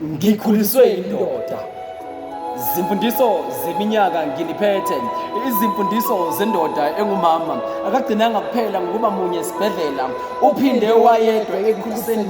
ngikhuliswe indoda. Izimfundiso zeminyaka ngiliphethe, izimfundiso zendoda engumama. Akagcinanga kuphela ngokuba munye esibhedlela, uphinde wayedwa ekukhuliseni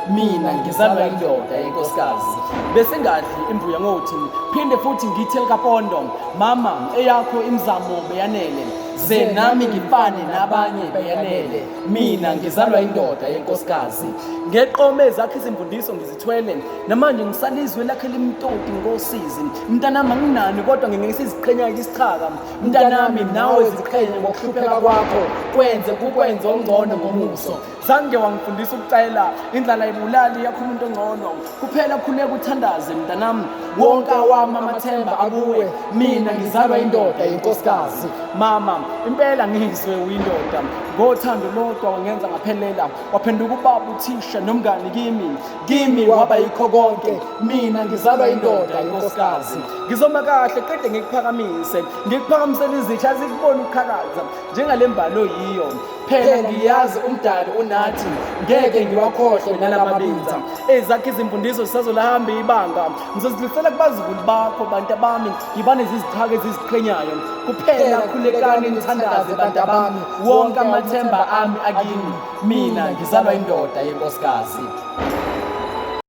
mina ngizalwa indoda yenkosikazi. Bese ngadli imbuya ngothi, phinde futhi ngithi likaPondo, mama eyakho imizamo beyanele, ze nami ngifane nabanye beyanele, mina ngizalwa indoda yenkosikazi. Ngeqome zakhe izimfundiso ngizithwele, namanje ngisalizwe lakhe limtoti ngosizi. Mntanami anginani kodwa ngingesiziqhenya isichaka. Mntanami nawe ziqhenye ngokuhlupheka kwakho, kukwenze ongcono ngomuso. Zange wangifundisa ukucela, indlala ibulali yakho umuntu ongcono. Kuphela khuleka uthandaze mntanami, wonke awami amathemba akuwe, mina ngizalwa indoda yenkosikazi. Mama, impela ngizwe uyindoda, ngothando lodwa wangenza ngaphelela, waphenduka ubaba, uthisha nomngani kimi waba yikho konke, mina ngizalwa indoda yenkosikazi. Ngizoma kahle qede ngikuphakamisele izitha zikubona ukuqhakaza njengale mbalo yiyo. Phela ngiyazi umdali unathi, ngeke ngiwakhohlwe nalamabinza. Ezakhe izimfundiso zisazolahamba ibanga, ngizozidlulisela kubazukulu bakho bantu bami, ngibane zizithake eziziqhenyayo. Kuphela khulekani nithandaze bantu bami, wonke amathemba ami akini, mina ngizalwa indoda yenkosikazi.